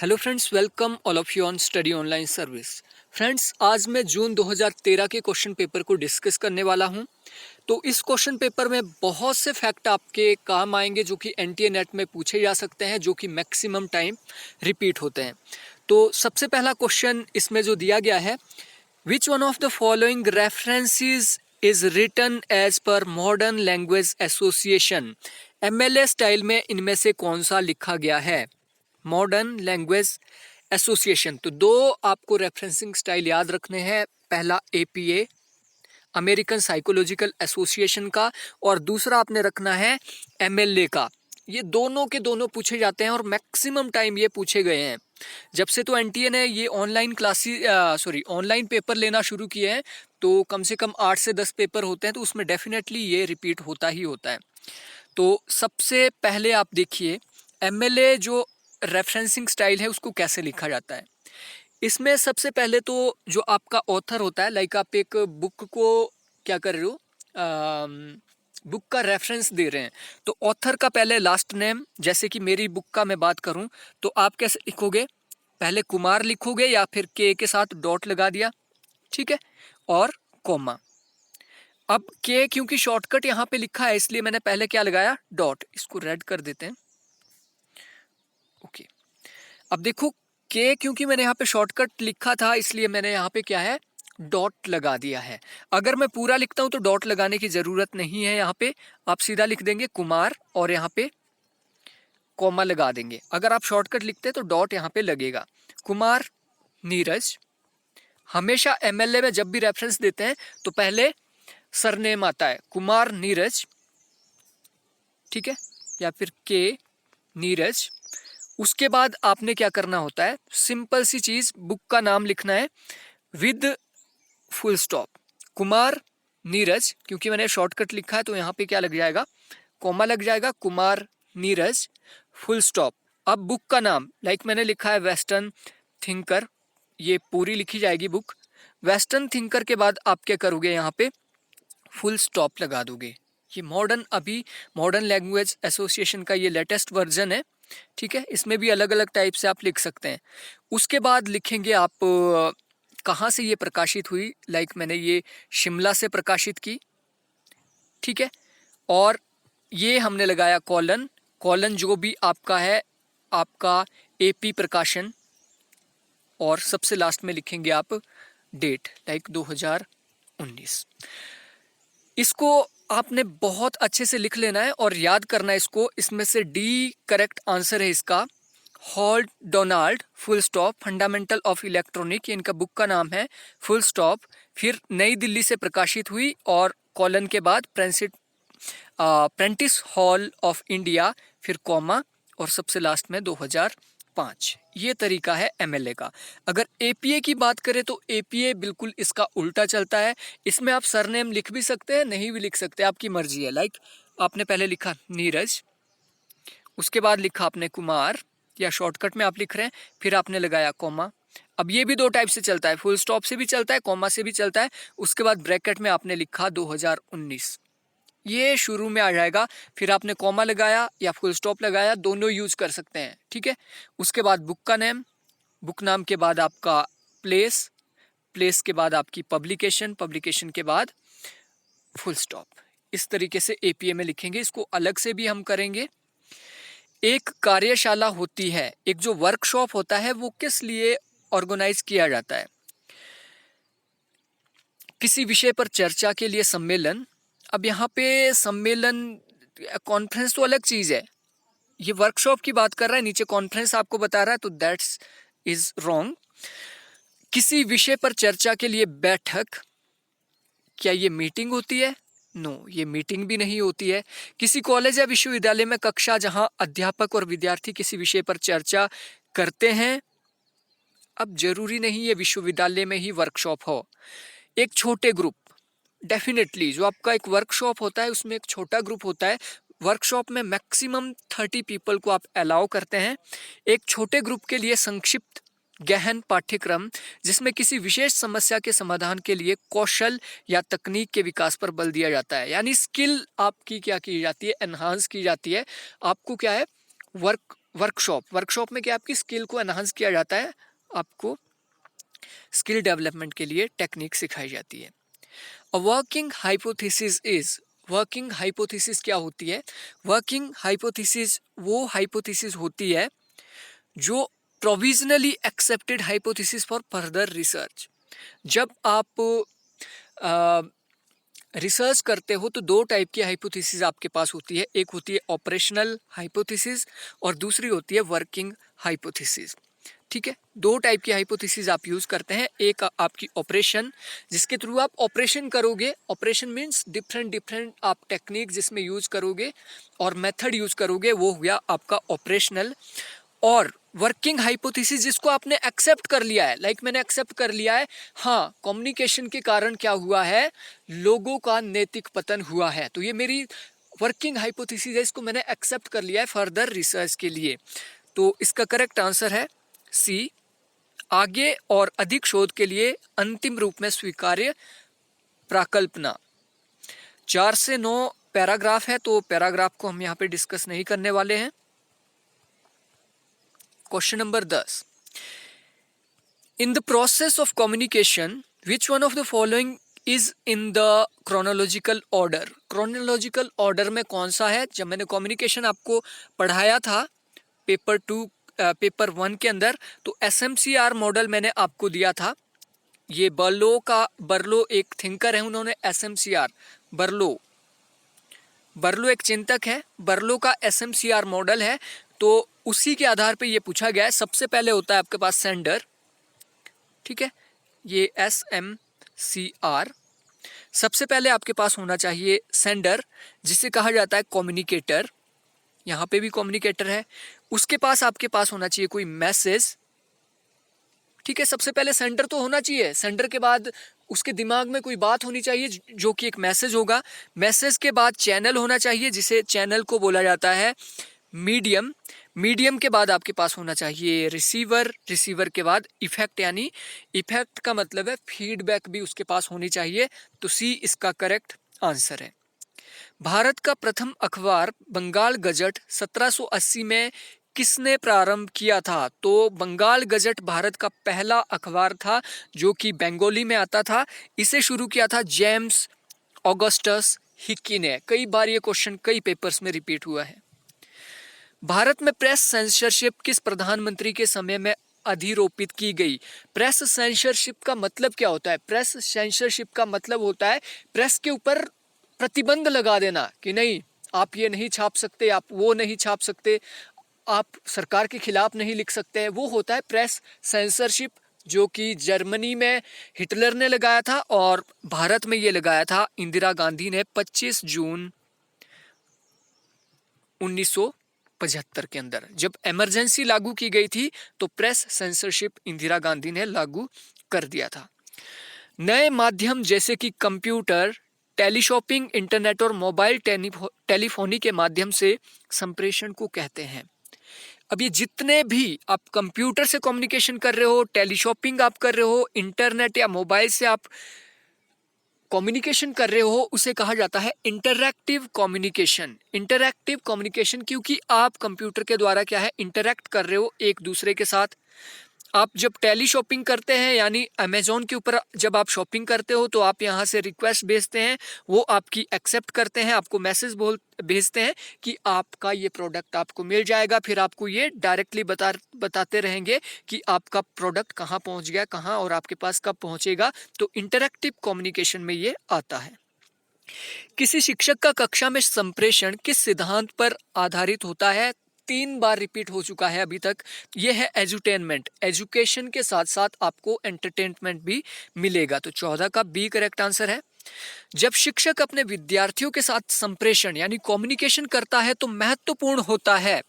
Hello friends, welcome all of you on study online service. Friends, आज मैं जून 2013 के question paper को discuss करने वाला हूं। तो इस क्वेश्चन पेपर में बहुत से फैक्ट आपके काम आएंगे जो कि एनटीए नेट में पूछे जा सकते हैं, जो कि मैक्सिमम टाइम रिपीट होते हैं। तो सबसे पहला क्वेश्चन इसमें जो दिया गया है, which one of the following references is written as per modern language association. MLA style में इनमें से कौन सा लिखा गया है? Modern language association. तो दो आपको रेफरेंसिंग स्टाइल याद रखने हैं। पहला एपीए, अमेरिकन साइकोलॉजिकल एसोसिएशन का, और दूसरा आपने रखना है एमएलए का। ये दोनों के दोनों पूछे जाते हैं और मैक्सिमम टाइम ये पूछे गए हैं। जब से तो एनटीए ने ये ऑनलाइन पेपर लेना शुरू किए हैं, तो कम से कम 8 से 10 पेपर होते हैं, तो उसमें डेफिनेटली ये रिपीट होता ही होता है। तो सबसे पहले आप देखिए, एमएलए जो रेफरेंसिंग स्टाइल है उसको कैसे लिखा जाता है। इसमें सबसे पहले तो जो आपका ऑथर होता है, लाइक आप एक बुक को क्या कर रहे हो, बुक का रेफरेंस दे रहे हैं, तो ऑथर का पहले लास्ट नेम, जैसे कि मेरी बुक का मैं बात करूं तो आप कैसे लिखोगे? पहले कुमार लिखोगे या फिर के साथ डॉट लगा दिया, ठीक है, और कॉमा। अब के क्योंकि शॉर्टकट यहाँ पे लिखा है, इसलिए मैंने पहले क्या लगाया? डॉट। इसको रेड कर देते हैं। ओके, अब देखो, के क्योंकि मैंने यहाँ पे शॉर्टकट लिखा था, इसलिए मैंने यहाँ पे क्या है? डॉट लगा दिया है। अगर मैं पूरा लिखता हूं तो डॉट लगाने की जरूरत नहीं है। यहाँ पे आप सीधा लिख देंगे कुमार और यहाँ पे कॉमा लगा देंगे। अगर आप शॉर्टकट लिखते हैं तो डॉट यहाँ पे लगेगा। कुमार नीरज। हमेशा एमएलए में जब भी रेफरेंस देते हैं तो पहले सरनेम आता है, कुमार नीरज, ठीक है, या फिर के नीरज। उसके बाद आपने क्या करना होता है? सिंपल सी चीज, बुक का नाम लिखना है with full stop. Kumar Neeraj, क्योंकि मैंने शॉर्टकट लिखा है तो यहाँ पे क्या लग जाएगा? कॉमा लग जाएगा, कुमार नीरज फुल स्टॉप। अब बुक का नाम, लाइक मैंने लिखा है वेस्टर्न थिंकर, ये पूरी लिखी जाएगी बुक। वेस्टर्न थिंकर के बाद आप क्या करोगे? यहाँ पे फुल स्टॉप लगा दोगे। ये मॉडर्न लैंग्वेज एसोसिएशन का ये लेटेस्ट वर्जन है, ठीक है। इसमें भी अलग अलग टाइप से आप लिख सकते हैं। उसके बाद लिखेंगे आप कहाँ से ये प्रकाशित हुई, लाइक मैंने ये शिमला से प्रकाशित की, ठीक है। और ये हमने लगाया कॉलन, कॉलन जो भी आपका है, आपका एपी प्रकाशन। और सबसे लास्ट में लिखेंगे आप डेट, लाइक 2019। इसको आपने बहुत अच्छे से लिख लेना है और याद करना है इसको। इसमें से डी करेक्ट आंसर है इसका। Halt Donald full stop fundamental of electronic, ये इनका बुक का नाम है, फुल स्टॉप। फिर नई दिल्ली से प्रकाशित हुई और कॉलन के बाद प्रेंटिस हॉल ऑफ इंडिया, फिर कॉमा, और सबसे लास्ट में 2005। ये तरीका है एमएलए का। अगर एपीए की बात करें तो एपीए बिल्कुल इसका उल्टा चलता है। इसमें आप सरनेम लिख भी सकते हैं, नहीं भी लिख सकते, आपकी मर्जी है। लाइक आपने पहले लिखा नीरज, उसके बाद लिखा आपने कुमार, या शॉर्टकट में आप लिख रहे हैं, फिर आपने लगाया कॉमा। अब ये भी दो टाइप से चलता है, फुल स्टॉप से भी चलता है, कॉमा से भी चलता है। उसके बाद ब्रैकेट में आपने लिखा 2019, ये शुरू में आ जाएगा। फिर आपने कॉमा लगाया या फुल स्टॉप लगाया, दोनों यूज कर सकते हैं, ठीक है। उसके बाद बुक का नेम, बुक नाम के बाद आपका प्लेस, प्लेस के बाद आपकी पब्लिकेशन, पब्लिकेशन के बाद फुल स्टॉप। इस तरीके से एपीए में लिखेंगे। इसको अलग से भी हम करेंगे। एक कार्यशाला होती है, एक जो वर्कशॉप होता है, वो किस लिए ऑर्गेनाइज किया जाता है? किसी विषय पर चर्चा के लिए सम्मेलन। अब यहाँ पे सम्मेलन, कॉन्फ्रेंस तो अलग चीज है, ये वर्कशॉप की बात कर रहा है, नीचे कॉन्फ्रेंस आपको बता रहा है, तो दैट्स इज रॉन्ग। किसी विषय पर चर्चा के लिए बैठक, क्या ये मीटिंग होती है? नो, ये मीटिंग भी नहीं होती है। किसी कॉलेज या विश्वविद्यालय में कक्षा जहां अध्यापक और विद्यार्थी किसी विषय पर चर्चा करते हैं। अब जरूरी नहीं है विश्वविद्यालय में ही वर्कशॉप हो। एक छोटे ग्रुप, डेफिनेटली जो आपका एक वर्कशॉप होता है उसमें एक छोटा ग्रुप होता है। वर्कशॉप में मैक्सिमम 30 पीपल को आप अलाउ करते हैं। एक छोटे ग्रुप के लिए संक्षिप्त गहन पाठ्यक्रम, जिसमें किसी विशेष समस्या के समाधान के लिए कौशल या तकनीक के विकास पर बल दिया जाता है। यानी स्किल आपकी क्या की जाती है? एनहांस की जाती है। आपको क्या है? वर्कशॉप में क्या आपकी स्किल को एनहांस किया जाता है, आपको स्किल डेवलपमेंट के लिए टेक्निक सिखाई जाती है। A working hypothesis is, working hypothesis क्या होती है? वर्किंग हाइपोथेसिस वो हाइपोथेसिस होती है जो provisionally accepted hypothesis for further research. जब आप रिसर्च करते हो तो दो टाइप की हाइपोथेसिस आपके पास होती है, एक होती है ऑपरेशनल हाइपोथेसिस और दूसरी होती है वर्किंग हाइपोथेसिस। ठीक है, दो टाइप की हाइपोथेसिस आप यूज करते हैं, एक आपकी ऑपरेशन जिसके थ्रू आप ऑपरेशन करोगे, ऑपरेशन मीन्स डिफरेंट आप टेक्निक जिसमें यूज करोगे और मेथड यूज करोगे, वो हुआ आपका ऑपरेशनल। और वर्किंग हाइपोथेसिस जिसको आपने एक्सेप्ट कर लिया है, लाइक मैंने एक्सेप्ट कर लिया है, हाँ कम्युनिकेशन के कारण क्या हुआ है, लोगों का नैतिक पतन हुआ है, तो ये मेरी वर्किंग हाइपोथेसिस है, इसको मैंने एक्सेप्ट कर लिया है फर्दर रिसर्च के लिए। तो इसका करेक्ट आंसर है सी, आगे और अधिक शोध के लिए अंतिम रूप में स्वीकार्य प्राकल्पना। 4 से 9 पैराग्राफ है, तो पैराग्राफ को हम यहाँ पे डिस्कस नहीं करने वाले हैं। Question number 10, in the process of communication which one of the following is in the chronological order? Chronological order में कौन सा है? जब मैंने कम्युनिकेशन आपको पढ़ाया था पेपर 1 के अंदर, तो SMCR मॉडल मैंने आपको दिया था। ये बर्लो एक थिंकर है, उन्होंने SMCR, बर्लो एक चिंतक है, बर्लो का SMCR मॉडल है, तो उसी के आधार पे ये पूछा गया है। सबसे पहले होता है आपके पास सेंडर, ठीक है, ये SMCR, सबसे पहले आपके पास होना चाहिए सेंडर जिसे कहा जाता है कम्युनिकेटर, यहाँ पे भी कम्युनिकेटर है। उसके पास आपके पास होना चाहिए कोई मैसेज, ठीक है, सबसे पहले सेंडर तो होना चाहिए, सेंडर के बाद उसके दिमाग में कोई बात होनी चाहिए जो कि एक मैसेज होगा। मैसेज के बाद चैनल होना चाहिए, जिसे चैनल को बोला जाता है मीडियम। मीडियम के बाद आपके पास होना चाहिए रिसीवर, रिसीवर के बाद इफेक्ट, यानी इफेक्ट का मतलब है फीडबैक भी उसके पास होनी चाहिए। तो सी इसका करेक्ट आंसर है। भारत का प्रथम अखबार बंगाल गजट 1780 में किसने प्रारंभ किया था? तो बंगाल गजट भारत का पहला अखबार था जो कि बंगाली में आता था। इसे शुरू किया था जेम्स ऑगस्टस हिक्की ने। कई बार ये क्वेश्चन कई पेपर्स में रिपीट हुआ है। भारत में प्रेस सेंसरशिप किस प्रधानमंत्री के समय में अधिरोपित की गई? प्रेस सेंसरशिप का मतलब क्या होता है? प्रेस सेंसरशिप का मतलब होता है प्रेस के ऊपर प्रतिबंध लगा देना कि नहीं, आप ये नहीं छाप सकते, आप वो नहीं छाप सकते, आप सरकार के खिलाफ नहीं लिख सकते हैं, वो होता है प्रेस सेंसरशिप, जो कि जर्मनी में हिटलर ने लगाया था और भारत में ये लगाया था इंदिरा गांधी ने 25 जून 1975 के अंदर। जब इमरजेंसी लागू की गई थी तो प्रेस सेंसरशिप इंदिरा गांधी ने लागू कर दिया था। नए माध्यम जैसे कि कंप्यूटर, टेलीशॉपिंग, इंटरनेट और मोबाइल टेलीफोनी के माध्यम से संप्रेषण को कहते हैं। अब ये जितने भी आप कंप्यूटर से कम्युनिकेशन कर रहे हो, टेलीशॉपिंग आप कर रहे हो, इंटरनेट या मोबाइल से आप कम्युनिकेशन कर रहे हो, उसे कहा जाता है इंटरैक्टिव कम्युनिकेशन। इंटरैक्टिव कम्युनिकेशन क्योंकि आप कंप्यूटर के द्वारा क्या है, इंटरैक्ट कर रहे हो एक दूसरे के साथ। आप जब टेली शॉपिंग करते हैं, यानी अमेजोन के ऊपर जब आप शॉपिंग करते हो तो आप यहाँ से रिक्वेस्ट भेजते हैं, वो आपकी एक्सेप्ट करते हैं, आपको मैसेज भेजते हैं कि आपका ये प्रोडक्ट आपको मिल जाएगा, फिर आपको ये डायरेक्टली बताते रहेंगे कि आपका प्रोडक्ट कहाँ पहुँच गया, कहाँ और आपके पास कब पहुँचेगा। तो इंटरैक्टिव कम्युनिकेशन में ये आता है। किसी शिक्षक का कक्षा में संप्रेषण किस सिद्धांत पर आधारित होता है? 3 बार रिपीट हो चुका है अभी तक। यह है एजुटेनमेंट, एजुकेशन के साथ साथ आपको एंटरटेनमेंट भी मिलेगा। तो 14 का बी करेक्ट आंसर है। जब शिक्षक अपने विद्यार्थियों के साथ संप्रेषण यानी कम्युनिकेशन करता है तो महत्वपूर्ण होता है।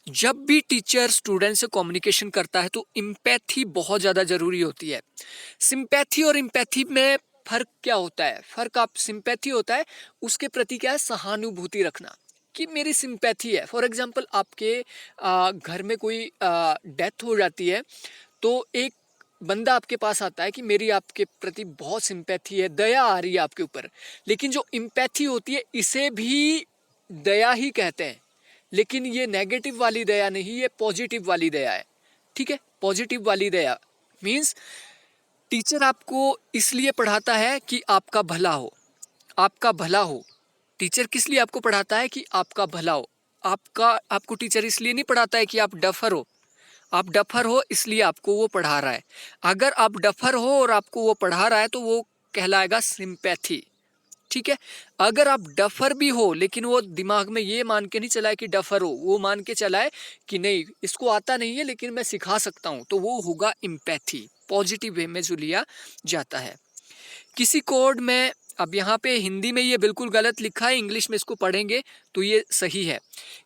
जब भी टीचर स्टूडेंट से कम्युनिकेशन करता है तो एम्पैथी बहुत ज्यादा जरूरी होती है। सिंपैथी और एम्पैथी में फर्क क्या होता है? फर्क, आप सिंपैथी होता है उसके प्रति क्या है, सहानुभूति रखना कि मेरी सिंपैथी है। फॉर एग्जांपल आपके घर में कोई डेथ हो जाती है तो एक बंदा आपके पास आता है कि मेरी आपके प्रति बहुत सिंपैथी है, दया आ रही है आपके ऊपर। लेकिन जो एम्पैथी होती है इसे भी दया ही कहते हैं, लेकिन ये नेगेटिव वाली दया नहीं, ये पॉजिटिव वाली दया है। ठीक है, पॉजिटिव वाली दया मीन्स टीचर आपको इसलिए पढ़ाता है कि आपका भला हो, आपका भला हो। टीचर किस लिए आपको पढ़ाता है? कि आपका भला हो। आपको टीचर इसलिए नहीं पढ़ाता है कि आप डफर हो, आप डफर हो इसलिए आपको वो पढ़ा रहा है। अगर आप डफर हो और आपको वो पढ़ा रहा है तो वो कहलाएगा सिंपैथी। ठीक है, अगर आप डफर भी हो लेकिन वो दिमाग में ये मान के नहीं चला है कि डफर हो, वो मान के चला है कि नहीं इसको आता नहीं है लेकिन मैं सिखा सकता हूँ, तो वो होगा एम्पैथी, पॉजिटिव वे में जो लिया जाता है। किसी कोड में, अब यहाँ पे हिंदी में ये बिल्कुल गलत लिखा है, इंग्लिश में इसको पढ़ेंगे तो ये सही है।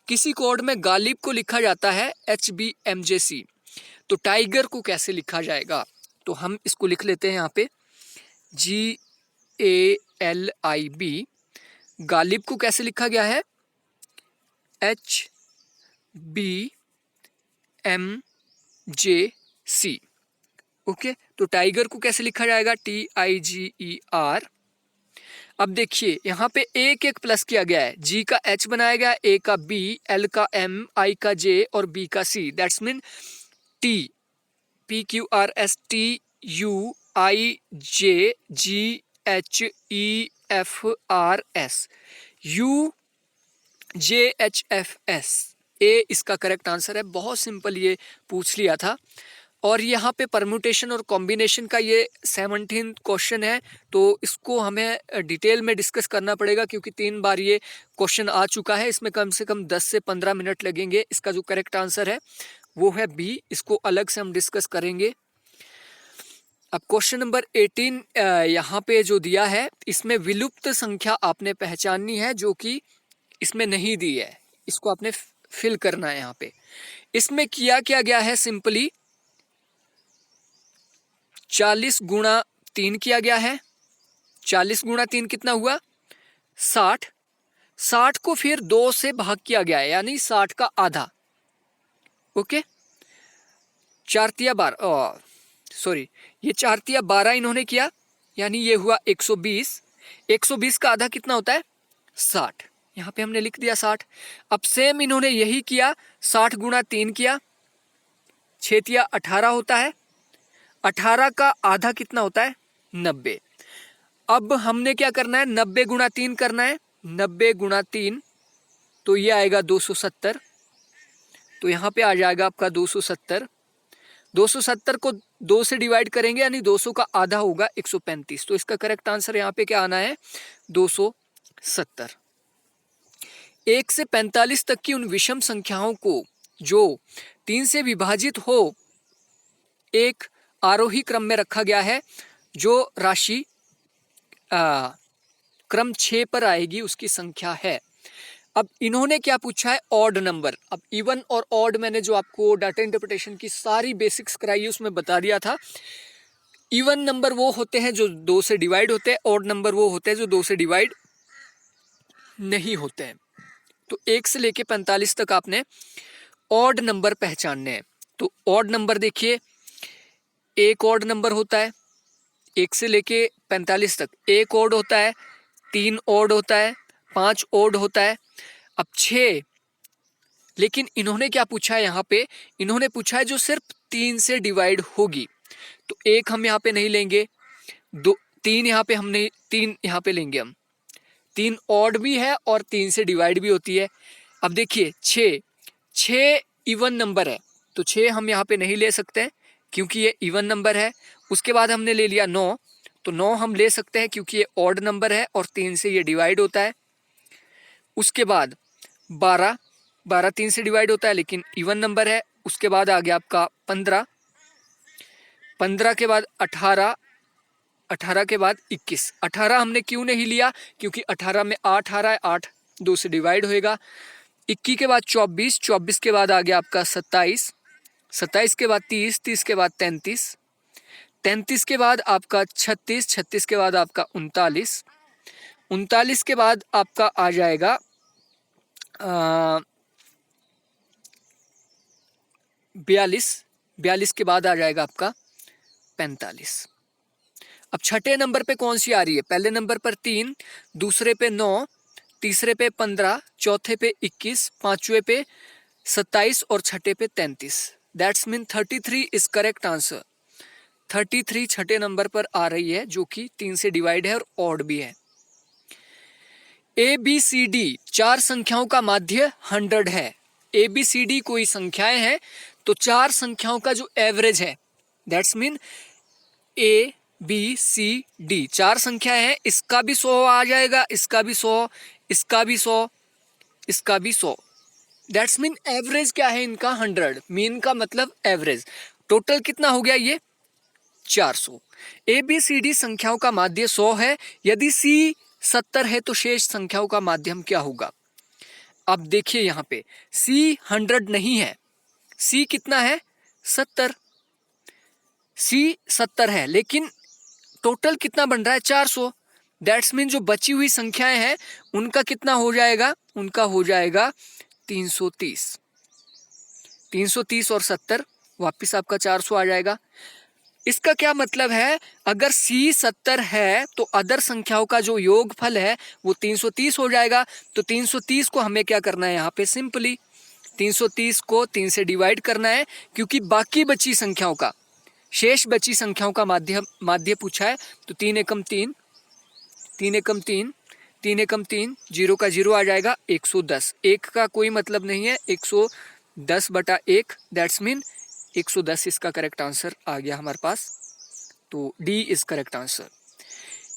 किसी कोड में गालिब को लिखा जाता है HBMJC, तो टाइगर को कैसे लिखा जाएगा? तो हम इसको लिख लेते हैं यहाँ पे GALIB। गालिब को कैसे लिखा गया है? HBMJC। ओके, तो टाइगर को कैसे लिखा जाएगा? TIGER। अब देखिए यहाँ पे एक एक प्लस किया गया है, G का H बनाया गया, A का B, L का M, I का J और B का C। That's mean T, PQRSTUIJGHEFRS UJHFS। ए इसका करेक्ट आंसर है। बहुत सिंपल ये पूछ लिया था। और यहाँ पे परम्यूटेशन और कॉम्बिनेशन का ये 17 क्वेश्चन है, तो इसको हमें डिटेल में डिस्कस करना पड़ेगा क्योंकि 3 बार ये क्वेश्चन आ चुका है। इसमें कम से कम 10 से 15 मिनट लगेंगे। इसका जो करेक्ट आंसर है वो है बी, इसको अलग से हम डिस्कस करेंगे। अब क्वेश्चन नंबर 18 यहाँ पे जो दिया है, इसमें विलुप्त संख्या आपने पहचाननी है जो कि इसमें नहीं दी है, इसको आपने फिल करना है। यहाँ पे इसमें किया क्या गया है, सिंपली 40 गुणा 3 किया गया है। 40 गुणा 3 कितना हुआ? 60। 60 को फिर 2 से भाग किया गया है, यानी 60 का आधा। ओके, 4 तिया 12, सॉरी ये 4 तिया 12 इन्होंने किया, यानी ये हुआ 120। 120 का आधा कितना होता है? 60। यहाँ पे हमने लिख दिया 60। अब सेम इन्होंने यही किया, 60 गुणा 3 किया, 6 तिया 18 होता है। 18 का आधा कितना होता है? 90। अब हमने क्या करना है? 90 गुणा 3 करना है। 90 गुणा 3 तो ये आएगा 270, तो यहाँ पे आ जाएगा आपका 270। 270 को 2 से डिवाइड करेंगे यानी 200 का आधा होगा 135, तो इसका करेक्ट आंसर यहाँ पे क्या आना है? 270। 1 से 45 तक की उन विषम संख्याओं को जो 3 से विभाजित हो एक आरोही क्रम में रखा गया है, जो राशि क्रम 6 पर आएगी उसकी संख्या है। अब इन्होंने क्या पूछा है? Odd number. अब इवन और ऑड मैंने जो आपको डाटा इंटरप्रिटेशन की सारी बेसिक्स कराई है उसमें बता दिया था। इवन नंबर वो होते हैं जो 2 से डिवाइड होते हैं, ऑड नंबर वो होते हैं जो 2 से डिवाइड नहीं होते हैं। तो 1 से लेके 45 तक आपने ऑड नंबर पहचानने हैं। तो ऑड नंबर देखिए, एक ऑड नंबर होता है 1 से लेके 45 तक, एक ऑड होता है, 3 ऑड होता है, 5 ऑड होता है। अब 6, लेकिन इन्होंने क्या पूछा है यहाँ पे? इन्होंने पूछा है जो सिर्फ 3 से डिवाइड होगी, तो 1 हम यहाँ पे नहीं लेंगे, 3 यहाँ पे हमने 3 यहाँ पे लेंगे हम। 3 ऑड भी है और 3 से डिवाइड भी होती है। अब देखिए 6 इवन नंबर है, तो 6 हम यहाँ पे नहीं ले सकते हैं क्योंकि ये इवन नंबर है। उसके बाद हमने ले लिया 9, तो 9 हम ले सकते हैं क्योंकि ये ऑड नंबर है और 3 से ये डिवाइड होता है। उसके बाद 12 3 से डिवाइड होता है लेकिन इवन नंबर है। उसके बाद आ गया आपका 15 के बाद 18 के बाद 21। 18 हमने क्यों नहीं लिया? क्योंकि 18 में 8 आ रहा है, 8 2 से डिवाइड होएगा। 21 के बाद 24 के बाद आ गया आपका 27 के बाद 30 के बाद 33 के बाद आपका 36 के बाद आपका 39 के बाद आपका आ जाएगा 42 के बाद आ जाएगा आपका 45। अब छठे नंबर पे कौन सी आ रही है? पहले नंबर पर 3, दूसरे पे 9, तीसरे पे 15, चौथे पे 21, पांचवे पे 27 और छठे पे 33। That's mean 33 is correct answer. 33 छठे नंबर पर आ रही है, जो कि 3 से डिवाइड है और ऑड भी है। ABCD चार संख्याओं का माध्य 100 है। ABCD कोई संख्याएं हैं, तो चार संख्याओं का जो एवरेज है, दैट्स मीन ABCD चार संख्याएं हैं, इसका भी 100 आ जाएगा, इसका भी 100, इसका भी 100, इसका भी 100। दैट्स मीन एवरेज क्या है इनका 100। मीन का मतलब एवरेज। टोटल कितना हो गया ये 400। ABCD संख्याओं का माध्य 100 है। यदि C 70 है तो शेष संख्याओं का माध्यम क्या होगा? अब देखिए यहाँ पे C 100 नहीं है, C कितना है 70। C 70 है, लेकिन टोटल कितना बन रहा है 400। दैट्स मीन जो बची हुई संख्याएं हैं उनका कितना हो जाएगा? उनका हो जाएगा 330। 330 और 70 वापिस आपका 400 आ जाएगा। इसका क्या मतलब है? अगर C 70 है तो अदर संख्याओं का जो योगफल है वो 330 हो जाएगा। तो 330 को हमें क्या करना है? यहाँ पे सिंपली 330 को 3 से डिवाइड करना है, क्योंकि बाकी बची संख्याओं का, शेष बची संख्याओं का माध्य पूछा है। तो 3 एकम 3, 3 एकम 3, 3 एकम 3, 0 का 0 आ जाएगा, 110। एक का कोई मतलब नहीं है, 110/1, दैट्स मीन 110 इसका करेक्ट आंसर आ गया हमारे पास। तो डी इज करेक्ट आंसर।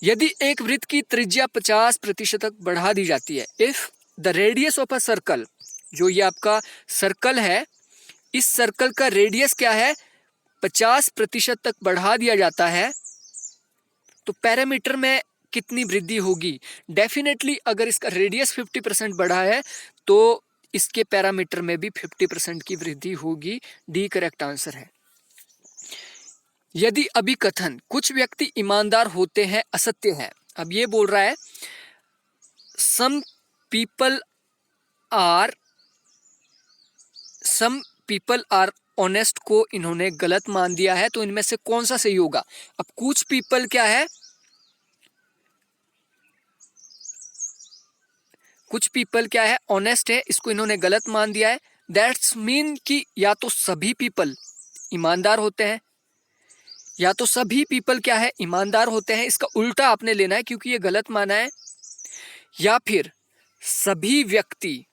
यदि एक वृत्त की त्रिज्या 50% तक बढ़ा दी जाती है, if the radius of a circle, जो ये आपका सर्कल है, इस सर्कल का रेडियस क्या है 50% तक बढ़ा दिया जाता है, तो पैरामीटर में कितनी वृद्धि होगी? डेफिनेटली अगर इसका रेडियस 50% बढ़ा है तो इसके पैरामीटर में भी 50% की वृद्धि होगी। डी करेक्ट आंसर है। यदि अभिकथन कुछ व्यक्ति ईमानदार होते हैं असत्य है, अब ये बोल रहा है सम पीपल आर ऑनेस्ट को इन्होंने गलत मान दिया है, तो इनमें से कौन सा सही होगा? अब कुछ पीपल क्या है, कुछ पीपल क्या है ऑनेस्ट है, इसको इन्होंने गलत मान दिया है। दैट्स मीन कि या तो सभी पीपल ईमानदार होते हैं, या तो सभी पीपल क्या है ईमानदार होते हैं, इसका उल्टा आपने लेना है क्योंकि ये गलत माना है, या फिर सभी व्यक्ति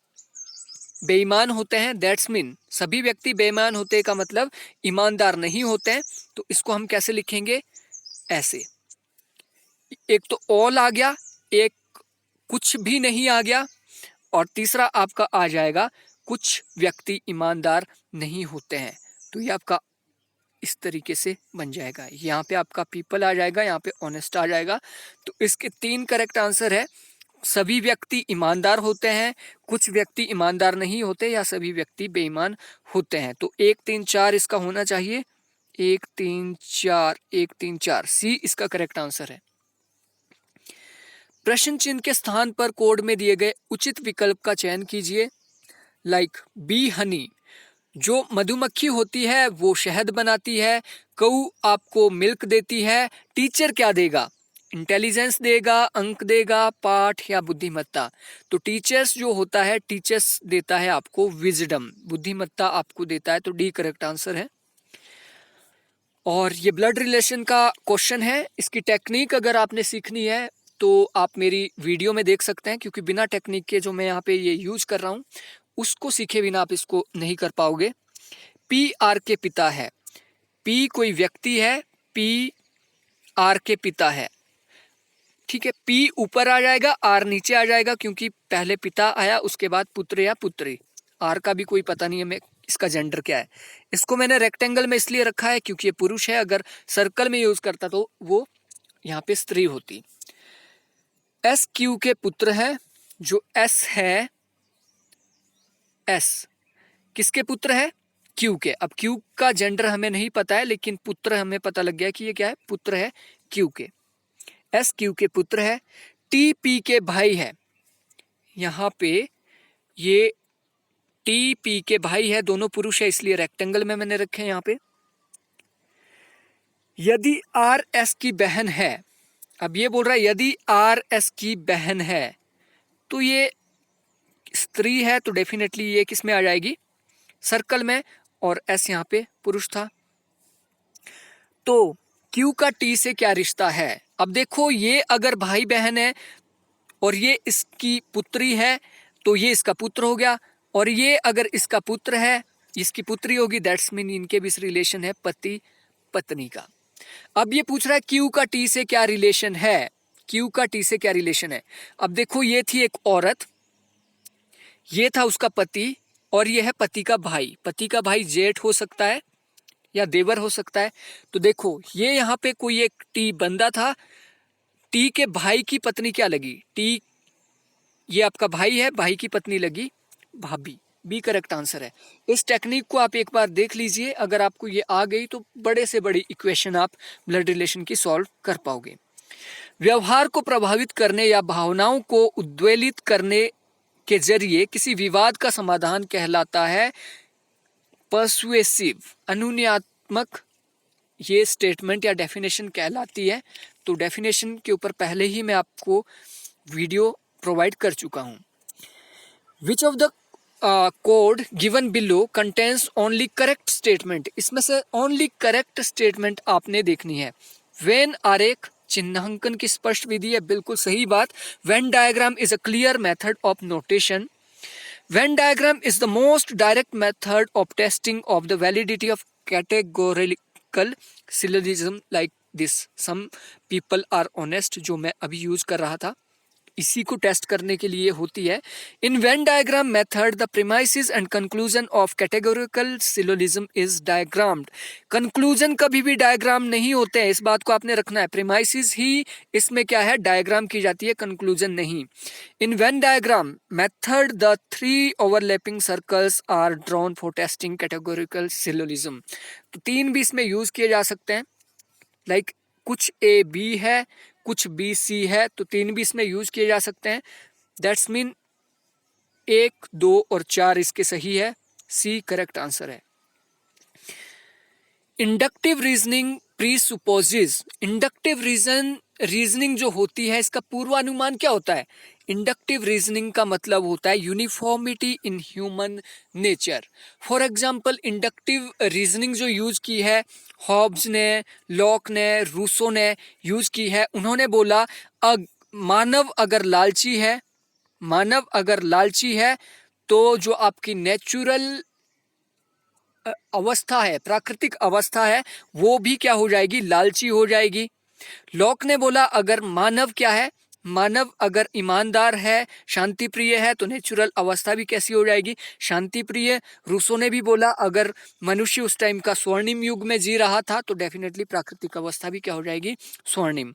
बेईमान होते हैं। दैट्स मीन सभी व्यक्ति बेईमान होते का मतलब ईमानदार नहीं होते हैं। तो इसको हम कैसे लिखेंगे? ऐसे, एक तो ऑल आ गया, एक कुछ भी नहीं आ गया, और तीसरा आपका आ जाएगा कुछ व्यक्ति ईमानदार नहीं होते हैं। तो ये आपका इस तरीके से बन जाएगा। यहाँ पे आपका पीपल आ जाएगा, यहाँ पे ऑनेस्ट आ जाएगा। तो इसके 3 करेक्ट आंसर है, सभी व्यक्ति ईमानदार होते हैं, कुछ व्यक्ति ईमानदार नहीं होते, या सभी व्यक्ति बेईमान होते हैं। तो 1 3 4 इसका होना चाहिए, 1 3 4, 1 3 4, सी इसका करेक्ट आंसर है। प्रश्न चिन्ह के स्थान पर कोड में दिए गए उचित विकल्प का चयन कीजिए। लाइक बी हनी, जो मधुमक्खी होती है वो शहद बनाती है, कऊ आपको मिल्क देती है, टीचर क्या देगा? इंटेलिजेंस देगा, अंक देगा, पाठ या बुद्धिमत्ता? तो टीचर्स जो होता है, टीचर्स देता है आपको विजडम, बुद्धिमत्ता आपको देता है। तो डी करेक्ट आंसर है। और ये ब्लड रिलेशन का क्वेश्चन है। इसकी टेक्निक अगर आपने सीखनी है तो आप मेरी वीडियो में देख सकते हैं, क्योंकि बिना टेक्निक के जो मैं यहाँ पे ये यूज कर रहा हूँ उसको सीखे बिना आप इसको नहीं कर पाओगे। पी आर के पिता है, पी कोई व्यक्ति है, पी आर के पिता है, ठीक है। पी ऊपर आ जाएगा, आर नीचे आ जाएगा, क्योंकि पहले पिता आया उसके बाद पुत्र या पुत्री। आर का भी कोई पता नहीं है मैं इसका जेंडर क्या है। इसको मैंने रेक्टेंगल में इसलिए रखा है क्योंकि ये पुरुष है, अगर सर्कल में यूज करता तो वो यहाँ पे स्त्री होती। एस क्यू के पुत्र है, जो एस है, एस किसके पुत्र है? क्यू के। अब क्यू का जेंडर हमें नहीं पता है, लेकिन पुत्र हमें पता लग गया कि ये क्या है, पुत्र है क्यू के। एस क्यू के पुत्र है। टी पी के भाई है, यहाँ पे ये टी पी के भाई है, दोनों पुरुष है इसलिए रेक्टेंगल में मैंने रखे हैं यहाँ पे। यदि आर एस की बहन है, अब ये बोल रहा है यदि आर एस की बहन है, तो ये स्त्री है तो डेफिनेटली ये किस में आ जाएगी, सर्कल में, और एस यहाँ पे पुरुष था। तो क्यू का टी से क्या रिश्ता है? अब देखो, ये अगर भाई बहन है और ये इसकी पुत्री है तो ये इसका पुत्र हो गया, और ये अगर इसका पुत्र है इसकी पुत्री होगी, दैट्स मीन इनके बीच रिलेशन है पति पत्नी का। अब ये पूछ रहा है क्यू का टी से क्या रिलेशन है, क्यू का टी से क्या रिलेशन है। अब देखो, ये थी एक औरत, ये था उसका पति, और ये है पति का भाई। पति का भाई जेठ हो सकता है या देवर हो सकता है। तो देखो, ये यहाँ पे कोई एक टी बंदा था, टी के भाई की पत्नी क्या लगी, टी, ये आपका भाई है, भाई की पत्नी लगी भाभी। बी करेक्ट आंसर है। इस टेक्निक को आप एक बार देख लीजिए, अगर आपको ये आ गई तो बड़े से बड़ी इक्वेशन आप ब्लड रिलेशन की सॉल्व कर पाओगे। व्यवहार को प्रभावित करने या भावनाओं को उद्वेलित करने के जरिए किसी विवाद का समाधान कहलाता है पर्सुएसिव, अनुनयात्मक। ये स्टेटमेंट या डेफिनेशन कहलाती है। तो डेफिनेशन के ऊपर पहले ही मैं आपको वीडियो प्रोवाइड कर चुका हूं। Which of the code given below contains only correct statement, इसमें से ओनली करेक्ट स्टेटमेंट आपने देखनी है। वेन आरेख चिन्हांकन की स्पष्ट विधि है, बिल्कुल सही बात। Venn diagram is a clear method of notation. Venn diagram is the most direct method of testing of the validity of categorical syllogism like this. Some people are honest, जो मैं अभी यूज कर रहा था, इसी को टेस्ट करने के लिए होती है। In Venn diagram method the premises and conclusion of categorical syllogism is diagrammed. Conclusion कभी भी डायग्राम नहीं होते हैं, इस बात को आपने रखना है। प्रीमाइसिस ही इसमें क्या है, डायग्राम की जाती है, कंक्लूजन नहीं। In Venn diagram method the 3 overlapping circles are drawn for testing categorical syllogism. तो 3 भी इसमें यूज किए जा सकते हैं, लाइक कुछ ए बी है, कुछ बी सी है, तो 3 भी इसमें यूज किए जा सकते हैं। दैट्स मीन 1, 2 और 4 इसके सही है, सी करेक्ट आंसर है। इंडक्टिव रीजनिंग प्रीसुपोजेस, इंडक्टिव रीजनिंग जो होती है इसका पूर्वानुमान क्या होता है? इंडक्टिव रीजनिंग का मतलब होता है uniformity in human nature. For example, inductive reasoning जो यूज की है हॉब्स ने, लॉक ने, रूसो ने यूज की है। उन्होंने बोला मानव अगर लालची है तो जो आपकी नेचुरल अवस्था है, प्राकृतिक अवस्था है, वो भी क्या हो जाएगी, लालची हो जाएगी। लॉक ने बोला अगर मानव क्या है, मानव अगर ईमानदार है, शांति प्रिय है, तो नेचुरल अवस्था भी कैसी हो जाएगी, शांति प्रिय। रूसो ने भी बोला अगर मनुष्य उस टाइम का स्वर्णिम युग में जी रहा था तो डेफिनेटली प्राकृतिक अवस्था भी क्या हो जाएगी, स्वर्णिम।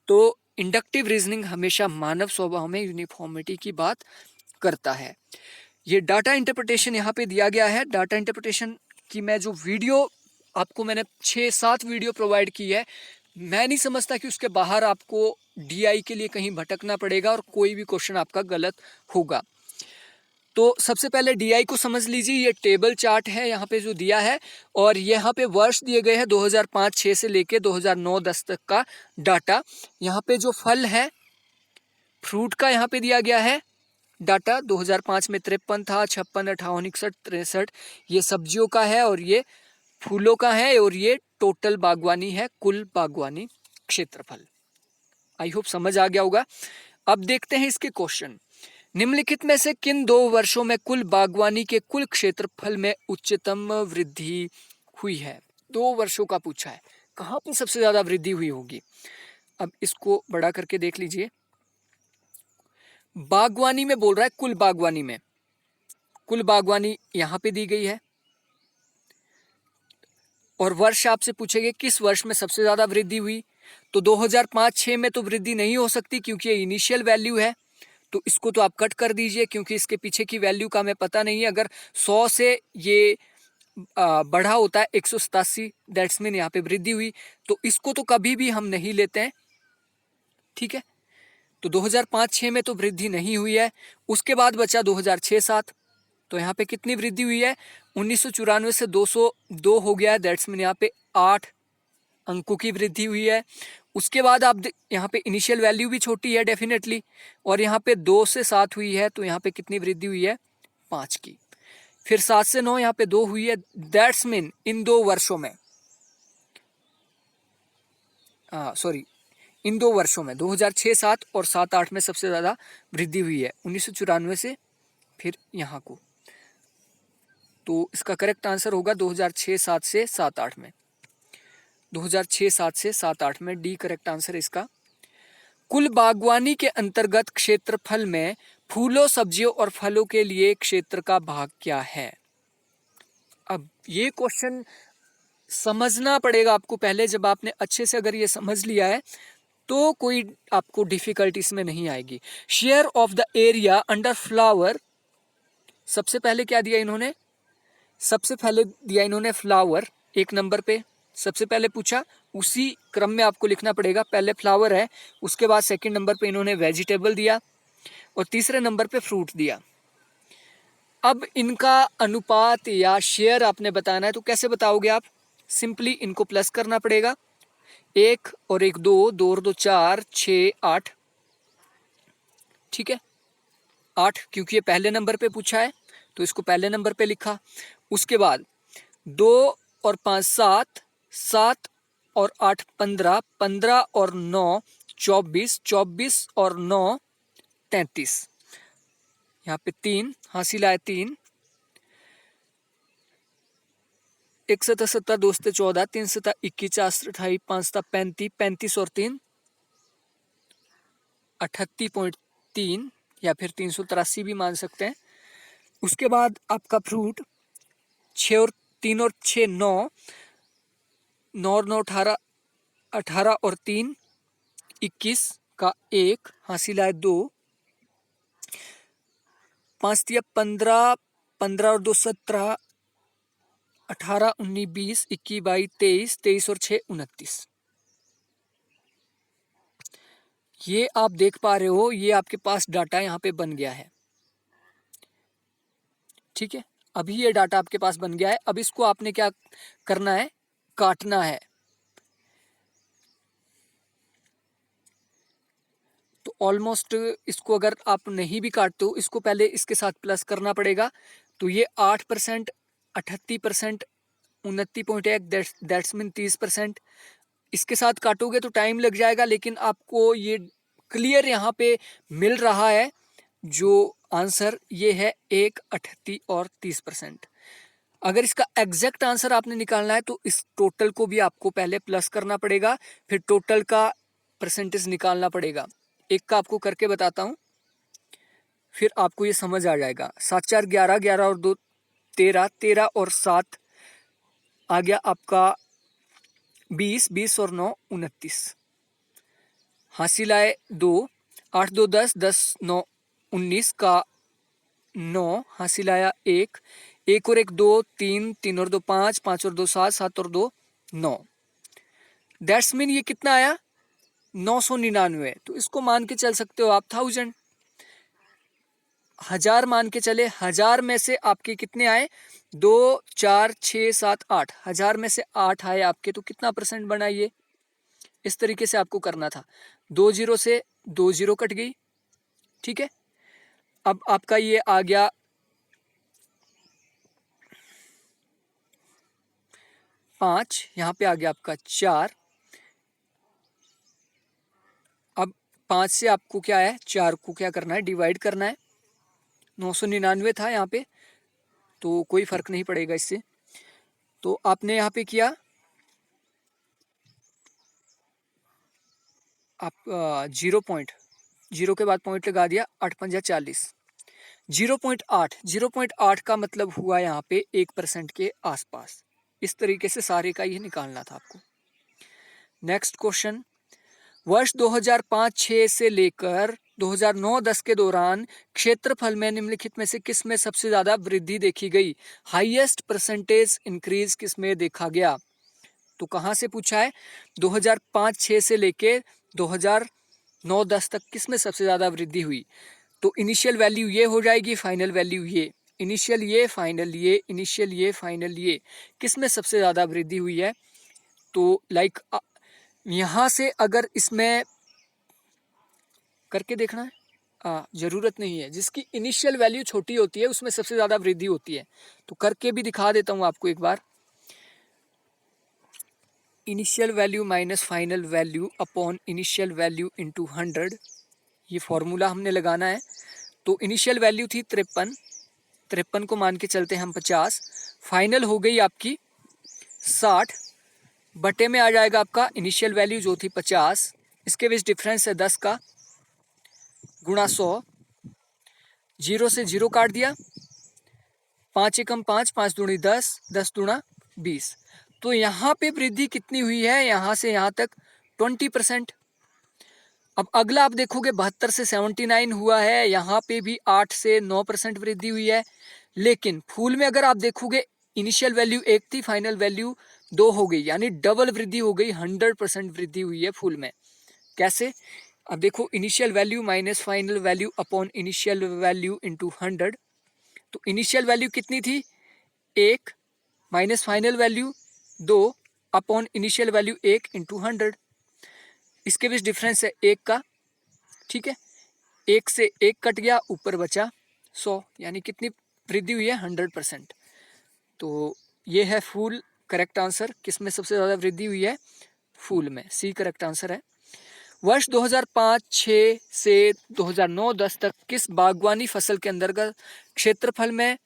तो इंडक्टिव रीजनिंग हमेशा मानव स्वभाव में यूनिफॉर्मिटी की बात करता है। ये डाटा इंटरप्रिटेशन यहाँ पे दिया गया है। डाटा इंटरप्रिटेशन की मैं जो वीडियो आपको मैंने 6-7 वीडियो प्रोवाइड की है, मैं नहीं समझता कि उसके बाहर आपको डीआई के लिए कहीं भटकना पड़ेगा और कोई भी क्वेश्चन आपका गलत होगा। तो सबसे पहले डीआई को समझ लीजिए। ये टेबल चार्ट है यहाँ पे जो दिया है, और यहाँ पे वर्ष दिए गए हैं 2005-6 से लेके 2009-10 तक का डाटा। यहाँ पे जो फल है, फ्रूट का यहाँ पे दिया गया है डाटा। 2005 में 53 था, 56, 58, 61, 63 ये सब्जियों का है, और ये फूलों का है, और ये टोटल बागवानी है, कुल बागवानी क्षेत्रफल। आई होप समझ आ गया होगा। अब देखते हैं इसके क्वेश्चन। निम्नलिखित में से किन 2 वर्षों में कुल बागवानी के कुल क्षेत्रफल में उच्चतम वृद्धि हुई है? 2 वर्षों का पूछा है, कहाँ पे सबसे ज्यादा वृद्धि हुई होगी? अब इसको बड़ा करके देख लीजिए। बागवानी में बोल रहा है, कुल बागवानी में, कुल बागवानी यहां पे दी गई है, और वर्ष आपसे पूछेंगे किस वर्ष में सबसे ज्यादा वृद्धि हुई। तो 2005-6 में तो वृद्धि नहीं हो सकती क्योंकि ये इनिशियल वैल्यू है, तो इसको तो आप कट कर दीजिए क्योंकि इसके पीछे की वैल्यू का हमें पता नहीं है। अगर 100 से ये बढ़ा होता है 187, दैट्स मीन यहाँ पे वृद्धि हुई, तो इसको तो कभी भी हम नहीं लेते हैं, ठीक है। तो 2005-6 में तो वृद्धि नहीं हुई है। उसके बाद बचा 2006-7, तो यहाँ पे कितनी वृद्धि हुई है? 1994 से 202 हो गया है, दैट्स मीन यहाँ पे 8 अंकों की वृद्धि हुई है। उसके बाद आप यहाँ पे इनिशियल वैल्यू भी छोटी है डेफिनेटली, और यहाँ पे 2 से 7 हुई है, तो यहाँ पे कितनी वृद्धि हुई है, 5 की। फिर 7 से 9 यहाँ पे 2 हुई है, दैट्स मीन इन 2 वर्षों में, सॉरी इन 2 वर्षों में 2006-7 और 7-8 में सबसे ज़्यादा वृद्धि हुई है, 1994 से फिर यहाँ को। तो इसका करेक्ट आंसर होगा 2006-7 से 7-8 में, 2006-7 से 7-8 में, डी करेक्ट आंसर है इसका। कुल बागवानी के अंतर्गत क्षेत्रफल में फूलों, सब्जियों और फलों के लिए क्षेत्र का भाग क्या है? अब ये क्वेश्चन समझना पड़ेगा आपको पहले। जब आपने अच्छे से अगर ये समझ लिया है तो कोई आपको डिफिकल्टीज में नहीं आएगी। Share of the area under flower, सबसे पहले क्या दिया इन्होंने, सबसे पहले दिया इन्होंने फ्लावर, 1 नंबर पे सबसे पहले पूछा, उसी क्रम में आपको लिखना पड़ेगा, पहले फ्लावर है, उसके बाद सेकंड नंबर पे इन्होंने वेजिटेबल दिया और तीसरे नंबर पे फ्रूट दिया। अब इनका अनुपात या शेयर आपने बताना है, तो कैसे बताओगे आप? सिंपली इनको प्लस करना पड़ेगा, 1 और 1 2, 2 और 2 4, 6 8, ठीक है 8, क्योंकि ये पहले नंबर पे पूछा है तो इसको पहले नंबर पे लिखा। उसके बाद 2 और 5 7, 7 और 8 15, 15 और 9 24, 24 और 9 33, यहाँ पे 3 हासिल आए, 3, 1 7 17, 2 7 14, 3 7 21, 4 28, 5 35, 35 और 3 38.3 या फिर 383 भी मान सकते हैं। उसके बाद आपका फ्रूट 6 और 3 और 6 9, 9 और 9 18, 18 और 3 21 का 1 हासिल आए 2, 5 दिया 15, 15 और 2 17, 18 19 20, 21 22 23, 23 और 6 29। ये आप देख पा रहे हो, ये आपके पास डाटा यहाँ पे बन गया है, ठीक है। अभी ये डाटा आपके पास बन गया है। अब इसको आपने क्या करना है, काटना है। तो ऑलमोस्ट इसको अगर आप नहीं भी काटते हो, इसको पहले इसके साथ प्लस करना पड़ेगा। तो ये 8%, 38%, 29.1, दैट्स मीन 30%। इसके साथ काटोगे तो टाइम लग जाएगा, लेकिन आपको ये क्लियर यहाँ पे मिल रहा है। जो आंसर ये है 1, 38 और 30%। अगर इसका एग्जैक्ट आंसर आपने निकालना है तो इस टोटल को भी आपको पहले प्लस करना पड़ेगा, फिर टोटल का परसेंटेज निकालना पड़ेगा। एक का आपको करके बताता हूँ, फिर आपको ये समझ आ जाएगा। 7 4 11, 11 और 2 13, 13 और 7 आ गया आपका 20, 20 और 9 29। हासिल आए 2, 8 2 10, 10 9 19 का 9 हासिल आया 1, 1 और 1 2, 3, 3 और 2 5, 5 और 2 7, 7 और 2 9। दैट्स मीन ये कितना आया, 999। तो इसको मान के चल सकते हो आप 1000, 1000 मान के चले। 1000 में से आपके कितने आए, 2 4 6 7 8, 1000 में से 8 आए आपके, तो कितना परसेंट बना ये? इस तरीके से आपको करना था। 2 0 से 2 0 कट गई, ठीक है। अब आपका ये आ गया 5, यहाँ पे आ गया आपका 4। अब 5 से आपको क्या है, 4 को क्या करना है, डिवाइड करना है। 999 था यहाँ पे, तो कोई फर्क नहीं पड़ेगा इससे। तो आपने यहाँ पे किया, आप 0 के बाद पॉइंट लगा दिया, 8 5 40, 0.8, 0.8 का मतलब हुआ यहाँ पे 1% के आसपास। इस तरीके से सारे का ये निकालना था आपको। नेक्स्ट क्वेश्चन, वर्ष 2005-6 से लेकर 2009-10 के दौरान क्षेत्रफल में निम्नलिखित में से किस में सबसे ज्यादा वृद्धि देखी गई? हाईएस्ट परसेंटेज इंक्रीज किस में देखा गया? तो कहाँ से पूछा है, 2005-6 से लेके 2009-10 तक किस में सबसे ज्यादा वृद्धि हुई? तो इनिशियल वैल्यू ये हो जाएगी, फाइनल वैल्यू ये, इनिशियल ये, फाइनल ये, इनिशियल ये, फाइनल ये, किस में सबसे ज्यादा वृद्धि हुई है? तो लाइक यहाँ से अगर इसमें करके देखना है, ज़रूरत नहीं है। जिसकी इनिशियल वैल्यू छोटी होती है उसमें सबसे ज़्यादा वृद्धि होती है। तो करके भी दिखा देता हूँ आपको एक बार। Initial value minus final value upon initial value into 100, ये फॉर्मूला हमने लगाना है। तो इनिशियल वैल्यू थी 53, 53 को मान के चलते हैं हम 50, फाइनल हो गई आपकी 60, बटे में आ जाएगा आपका इनिशियल वैल्यू जो थी 50, इसके बीच डिफरेंस है 10 का, गुणा 100, 0 से 0 काट दिया, 5 एकम 5, 5 दूनी 10, 10 दूना 20। तो यहाँ पे वृद्धि कितनी हुई है, यहाँ से यहाँ तक 20%। अब अगला आप देखोगे 72 से 79 हुआ है, यहाँ पे भी 8 से 9% वृद्धि हुई है। लेकिन फूल में अगर आप देखोगे इनिशियल वैल्यू 1 थी, फाइनल वैल्यू 2 हो गई, यानी डबल वृद्धि हो गई, 100% वृद्धि हुई है फूल में। कैसे? अब देखो, initial value minus final value upon initial value into 100। तो इनिशियल वैल्यू कितनी थी 1, minus final value 2 upon initial value 1 into 100। इसके बीच डिफरेंस है 1 का, ठीक है। 1 से 1 कट गया, ऊपर बचा 100, यानी कितनी वृद्धि हुई है 100%। तो ये है फूल करेक्ट आंसर। किस में सबसे ज़्यादा वृद्धि हुई है? फूल में, सी करेक्ट आंसर है। वर्ष 2005-6 से 2009-10 तक किस बागवानी फसल के अंतर्गत क्षेत्रफल में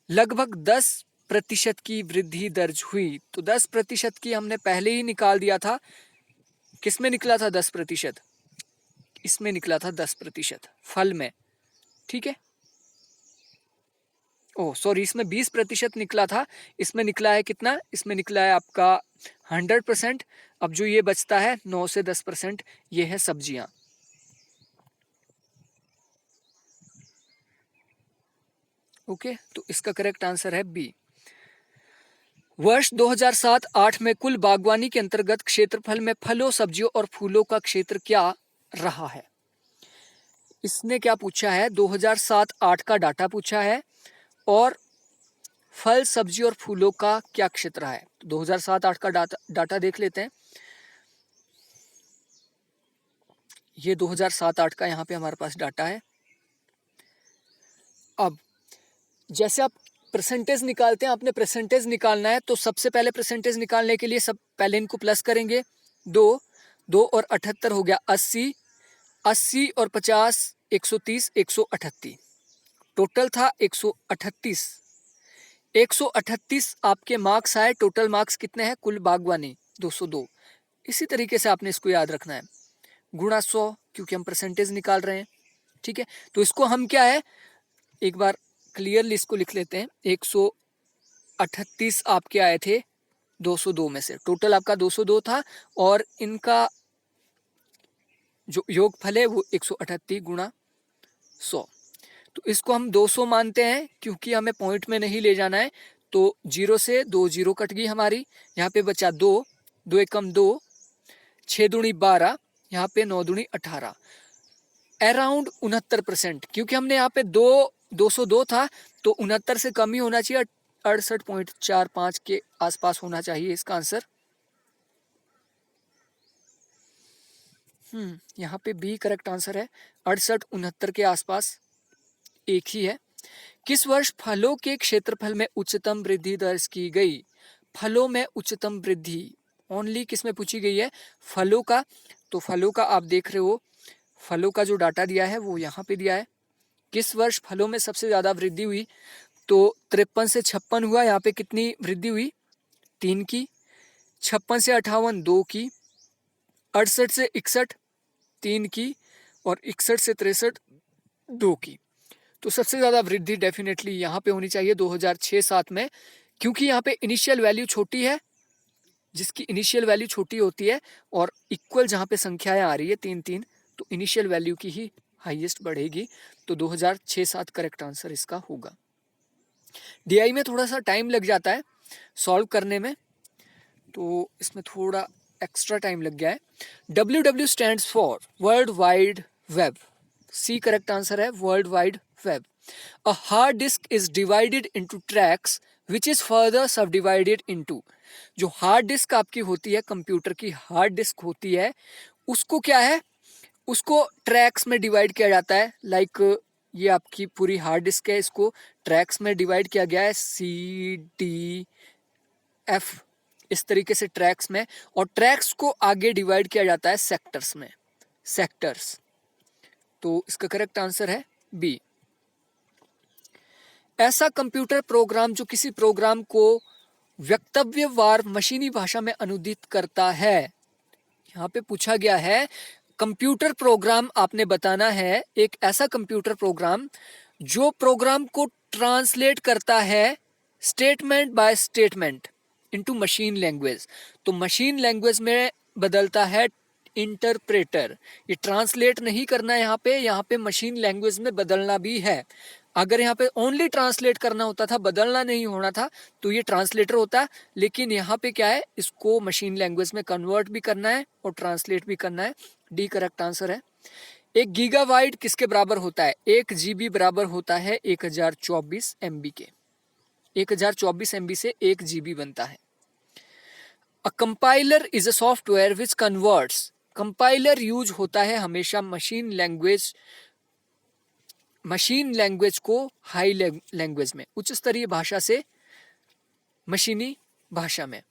लगभग 10% की वृद्धि दर्ज हुई? तो 10% की हमने पहले ही निकाल दिया था। किस में निकला था 10%? इसमें निकला था 10% फल में, ठीक है। ओह सॉरी, इसमें 20% निकला था, इसमें निकला है कितना? इसमें निकला है आपका 100%। अब जो ये बचता है 9 से 10%, ये है सब्जियां। ओके, तो इसका करेक्ट आंसर है बी। वर्ष 2007-8 में कुल बागवानी के अंतर्गत क्षेत्रफल में फलों, सब्जियों और फूलों का क्षेत्र क्या रहा है? इसने क्या पूछा है? 2007-8 का डाटा पूछा है और फल, सब्जी और फूलों का क्या क्षेत्र है। 2007-8 का डाटा देख लेते हैं। ये 2007-8 का यहाँ पे हमारे पास डाटा है। अब जैसे आप परसेंटेज निकालते हैं, आपने परसेंटेज निकालना है, तो सबसे पहले परसेंटेज निकालने के लिए सब पहले इनको प्लस करेंगे। 2 और 78 हो गया 80, 80 और 50 130, 138, टोटल था 138। 138 आपके मार्क्स आए। टोटल मार्क्स कितने हैं कुल बागवानी? 202। इसी तरीके से आपने इसको याद रखना है, गुणा 100, क्योंकि हम परसेंटेज निकाल रहे हैं, ठीक है। तो इसको हम क्या है, एक बार क्लियरली इसको लिख लेते हैं। 138 आपके आए थे 202 में से, टोटल आपका 202 था और इनका जो योगफल है वो 138 गुणा 100। तो इसको हम 200 मानते हैं क्योंकि हमें पॉइंट में नहीं ले जाना है। तो 0 से 2 0 कट गई हमारी, यहाँ पे बचा 2, 2 एकम 2, 6 दूनी 12, यहाँ पे 9 दूनी 18, अराउंड 69%। क्योंकि हमने यहाँ पे 202 था तो 69 से कम ही होना चाहिए, 68.45 के आसपास होना चाहिए इसका आंसर। यहाँ पे बी करेक्ट आंसर है, 68-69 के आसपास एक ही है। किस वर्ष फलों के क्षेत्रफल में उच्चतम वृद्धि दर्ज की गई? फलों में उच्चतम वृद्धि ओनली किस में पूछी गई है? फलों का। तो फलों का आप देख रहे हो, फलों का जो डाटा दिया है वो यहाँ पे दिया है। किस वर्ष फलों में सबसे ज्यादा वृद्धि हुई? तो 53 से 56 हुआ, यहाँ पे कितनी वृद्धि हुई? 3 की। 56 से 58 2 की। 68 से 61 3 की और 61 से 63 2 की। तो सबसे ज़्यादा वृद्धि डेफिनेटली यहाँ पे होनी चाहिए 2006-07 में, क्योंकि यहाँ पे इनिशियल वैल्यू छोटी है। जिसकी इनिशियल वैल्यू छोटी होती है और इक्वल जहाँ पे संख्याएं आ रही है 3-3, तो इनिशियल वैल्यू की ही हाईएस्ट बढ़ेगी। तो 2006-07 करेक्ट आंसर इसका होगा। डीआई में थोड़ा सा टाइम लग जाता है सॉल्व करने में, तो इसमें थोड़ा एक्स्ट्रा टाइम लग गया है। WW stands for world wide web, C correct answer है, world wide web. A hard disk is divided into tracks which is further sub divided into, जो हार्ड डिस्क आपकी होती है, कंप्यूटर की हार्ड डिस्क होती है, उसको क्या है, उसको ट्रैक्स में डिवाइड किया जाता है। लाइक ये आपकी पूरी हार्ड डिस्क है, इसको ट्रैक्स में डिवाइड किया गया है, CDF, इस तरीके से ट्रैक्स में, और ट्रैक्स को आगे डिवाइड किया जाता है सेक्टर्स में, सेक्टर्स। तो इसका करेक्ट आंसर है बी। ऐसा कंप्यूटर प्रोग्राम जो किसी प्रोग्राम को वक्तव्यवार मशीनी भाषा में अनुदित करता है, यहाँ पे पूछा गया है कंप्यूटर प्रोग्राम आपने बताना है, एक ऐसा कंप्यूटर प्रोग्राम जो प्रोग्राम को ट्रांसलेट करता है statement by statement into machine language. तो मशीन लैंग्वेज में बदलता है इंटरप्रेटर। ये ट्रांसलेट नहीं करना है, यहाँ पे मशीन लैंग्वेज में बदलना भी है। अगर यहाँ पे ओनली ट्रांसलेट करना होता था, बदलना नहीं होना था, तो ये ट्रांसलेटर होता, लेकिन यहाँ पे क्या है, इसको मशीन लैंग्वेज में कन्वर्ट भी करना है और ट्रांसलेट भी करना है। डी करेक्ट आंसर है। एक गीगाबाइट किसके बराबर होता है? 1 GB बराबर होता है 1024 MB के। 1024 MB से 1 GB बनता है। A compiler is a software which converts, compiler use होता है हमेशा मशीन लैंग्वेज को हाई लैंग्वेज में, उच्च स्तरीय भाषा से मशीनी भाषा में।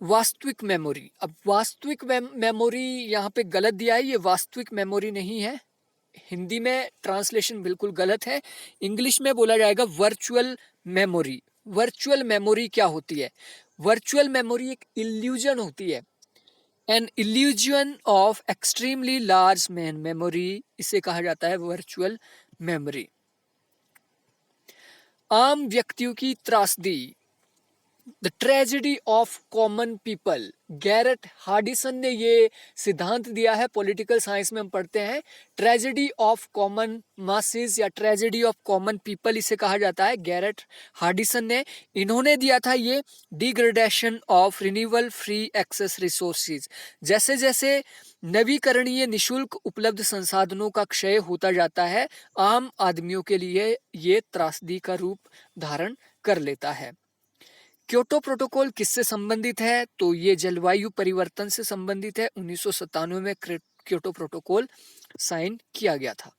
वास्तविक मेमोरी, अब वास्तविक मेमोरी यहाँ पे गलत दिया है, ये वास्तविक मेमोरी नहीं है। हिंदी में ट्रांसलेशन बिल्कुल गलत है, इंग्लिश में बोला जाएगा वर्चुअल मेमोरी। वर्चुअल मेमोरी क्या होती है? वर्चुअल मेमोरी एक इल्यूजन होती है, an illusion of extremely large memory, इसे कहा जाता है वर्चुअल मेमोरी। आम व्यक्तियों की त्रासदी, the tragedy of common people. Garrett Hardin ने ये सिद्धांत दिया है, पॉलिटिकल साइंस में हम पढ़ते हैं, ट्रेजेडी ऑफ कॉमन मासेस या ट्रेजेडी ऑफ कॉमन पीपल इसे कहा जाता है। गैरेट हार्डिसन ने, इन्होंने दिया था ये degradation of renewable free access resources. जैसे जैसे नवीकरणीय निशुल्क उपलब्ध संसाधनों का क्षय होता जाता है, आम आदमियों के लिए ये त्रासदी का रूप धारण कर लेता है। क्योटो प्रोटोकॉल किससे संबंधित है? तो ये जलवायु परिवर्तन से संबंधित है। 1997 में क्योटो प्रोटोकॉल साइन किया गया था।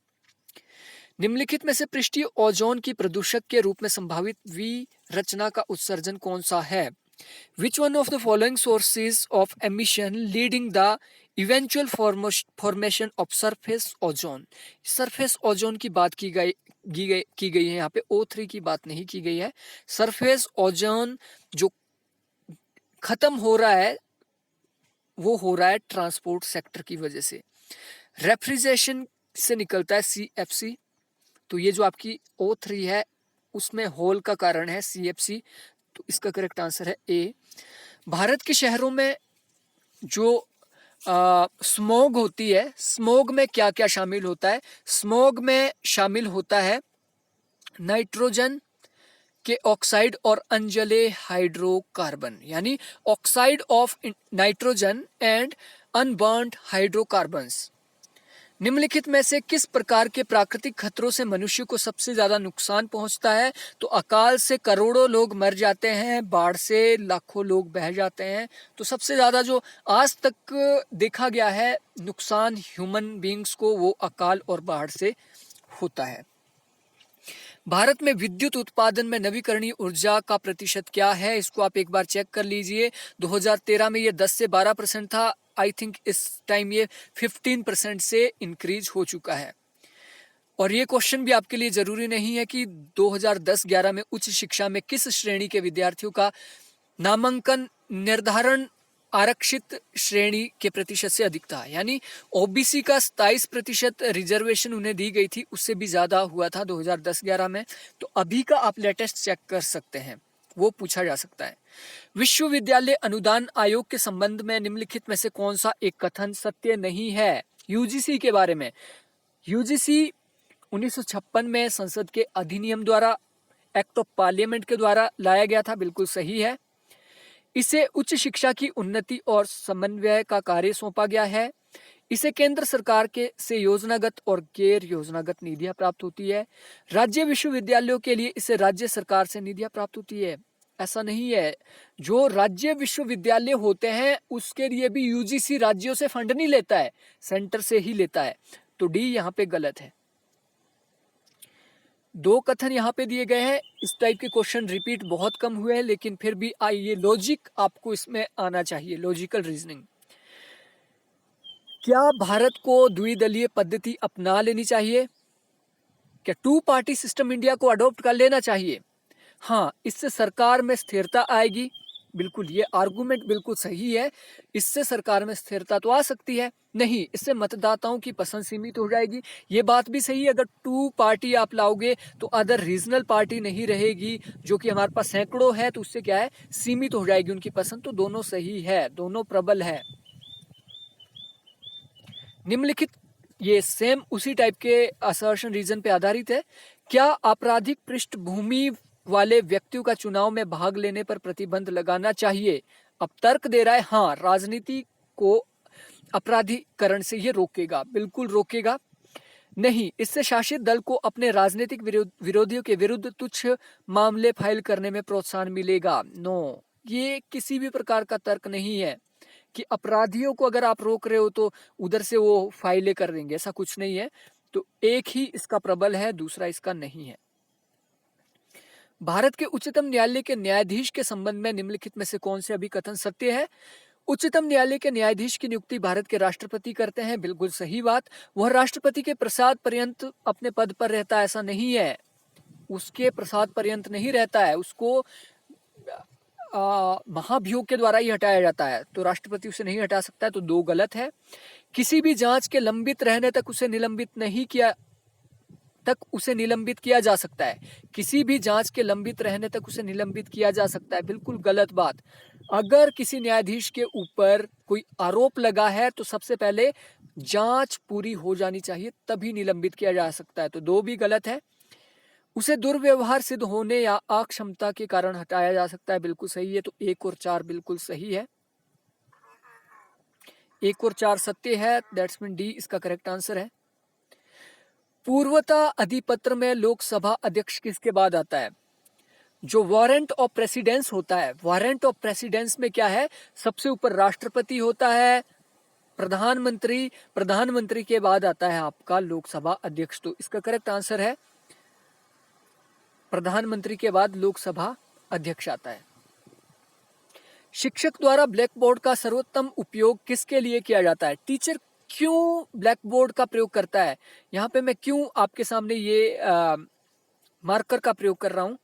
निम्नलिखित में से पृष्ठीय ओजोन की प्रदूषक के रूप में संभावित विरचना का उत्सर्जन कौन सा है? Which one of the following sources of emission leading the eventual formation of surface ozone? Surface ozone की बात की गई है, यहाँ पे O3 की बात नहीं की गई है। सरफेस ओजोन जो खत्म हो रहा है वो हो रहा है ट्रांसपोर्ट सेक्टर की वजह से। रेफ्रिजरेशन से निकलता है CFC, तो ये जो आपकी O3 है उसमें होल का कारण है CFC, तो इसका करेक्ट आंसर है ए। भारत के शहरों में जो स्मोग होती है, स्मोग में क्या क्या शामिल होता है? स्मोग में शामिल होता है नाइट्रोजन के ऑक्साइड और अनजले हाइड्रोकार्बन, यानी oxide of nitrogen and unburned hydrocarbons. निम्नलिखित में से किस प्रकार के प्राकृतिक खतरों से मनुष्य को सबसे ज्यादा नुकसान पहुंचता है? तो अकाल से करोड़ों लोग मर जाते हैं, बाढ़ से लाखों लोग बह जाते हैं। तो सबसे ज्यादा जो आज तक देखा गया है नुकसान ह्यूमन बींग्स को, वो अकाल और बाढ़ से होता है। भारत में विद्युत उत्पादन में नवीकरणीय ऊर्जा का प्रतिशत क्या है? इसको आप एक बार चेक कर लीजिए। 2013 में ये 10 से 12% था, आई थिंक इस टाइम ये 15% से इंक्रीज हो चुका है। और ये क्वेश्चन भी आपके लिए जरूरी नहीं है कि 2010-11 में उच्च शिक्षा में किस श्रेणी के विद्यार्थियों का नामांकन निर्धारण आरक्षित श्रेणी के प्रतिशत से अधिक था, यानी ओबीसी का 27% रिजर्वेशन उन्हें दी गई थी, उससे भी ज्यादा हुआ था 2010-11 में। तो अभी का आप लेटेस्ट चेक कर सकते हैं, वो पूछा जा सकता है। विश्वविद्यालय अनुदान आयोग के संबंध में निम्नलिखित में से कौन सा एक कथन सत्य नहीं है? यूजीसी के बारे में। यूजीसी 1956 में संसद के अधिनियम द्वारा, एक्ट ऑफ पार्लियामेंट के द्वारा लाया गया था, बिल्कुल सही है। इसे उच्च शिक्षा की उन्नति और समन्वय का कार्य सौंपा गया है। इसे केंद्र सरकार के से योजनागत और गैर योजनागत निधियां प्राप्त होती है। राज्य विश्वविद्यालयों के लिए इसे राज्य सरकार से निधियां प्राप्त होती है। ऐसा नहीं है, जो राज्य विश्वविद्यालय होते हैं उसके लिए भी यूजीसी राज्यों से फंड नहीं लेता है, सेंटर से ही लेता है। तो डी यहाँ पे गलत है। दो कथन यहाँ पे दिए गए हैं। इस टाइप के क्वेश्चन रिपीट बहुत कम हुए हैं, लेकिन फिर भी आइए, लॉजिक आपको इसमें आना चाहिए, लॉजिकल रीजनिंग। क्या भारत को द्विदलीय पद्धति अपना लेनी चाहिए? क्या टू पार्टी सिस्टम इंडिया को अडॉप्ट कर लेना चाहिए? हाँ, इससे सरकार में स्थिरता आएगी। बिल्कुल, ये आर्गुमेंट बिल्कुल सही है। इससे सरकार में स्थिरता तो आ सकती है। नहीं, इससे मतदाताओं की पसंद सीमित हो जाएगी। ये बात भी सही है, अगर टू पार्टी आप लाओगे तो अदर रीजनल पार्टी नहीं रहेगी, जो कि हमारे पास सैकड़ों है, तो उससे क्या है, सीमित हो जाएगी उनकी पसंद। तो दोनों सही है, दोनों प्रबल है। निम्नलिखित, ये सेम उसी टाइप के असर्शन रीजन पे आधारित है। क्या आपराधिक पृष्ठभूमि वाले व्यक्तियों का चुनाव में भाग लेने पर प्रतिबंध लगाना चाहिए? अब तर्क दे रहा है हाँ, राजनीति को अपराधीकरण से ये रोकेगा, बिल्कुल रोकेगा। नहीं, इससे शासित दल को अपने राजनीतिक विरोधियों के विरुद्ध तुच्छ मामले फाइल करने में प्रोत्साहन मिलेगा। नो, ये किसी भी प्रकार का तर्क नहीं है कि अपराधियों को अगर आप रोक रहे हो तो उधर से वो फाइलें कर देंगे, ऐसा कुछ नहीं है। तो एक ही इसका प्रबल है, दूसरा इसका नहीं है। भारत के उच्चतम न्यायालय के न्यायाधीश के संबंध में निम्नलिखित में से कौन से अभिकथन सत्य है? उच्चतम न्यायालय के न्यायाधीश की नियुक्ति भारत के राष्ट्रपति करते हैं, बिल्कुल सही बात। वह राष्ट्रपति के प्रसाद पर्यंत अपने पद पर रहता है, ऐसा नहीं है। उसके प्रसाद पर्यंत नहीं रहता है, उसको महाभियोग के द्वारा ही हटाया जाता है, तो राष्ट्रपति उसे नहीं हटा सकता है। तो दो गलत है। किसी भी जांच के लंबित रहने तक उसे निलंबित किया जा सकता है। किसी भी जांच के लंबित रहने तक उसे निलंबित किया जा सकता है, बिल्कुल गलत बात। अगर किसी न्यायाधीश के ऊपर कोई आरोप लगा है तो सबसे पहले जांच पूरी हो जानी चाहिए, तभी निलंबित किया जा सकता है। तो दो भी गलत है। उसे दुर्व्यवहार सिद्ध होने या अक्षमता के कारण हटाया जा सकता है, बिल्कुल सही है। तो 1 और 4 बिल्कुल सही है। 1 और 4 सत्य है, दैट्स मीन डी इसका करेक्ट आंसर है। पूर्वता अधिपत्र में लोकसभा अध्यक्ष किसके बाद आता है? जो वारंट ऑफ प्रेसिडेंस होता है, वारंट ऑफ प्रेसिडेंस में क्या है, सबसे ऊपर राष्ट्रपति होता है, प्रधानमंत्री के बाद आता है आपका लोकसभा अध्यक्ष। तो इसका करेक्ट आंसर है प्रधानमंत्री के बाद लोकसभा अध्यक्ष आता है। शिक्षक द्वारा ब्लैक बोर्ड का सर्वोत्तम उपयोग किसके लिए किया जाता है? टीचर क्यों ब्लैक बोर्ड का प्रयोग करता है? यहाँ पे मैं क्यों आपके सामने ये मार्कर का प्रयोग कर रहा हूं,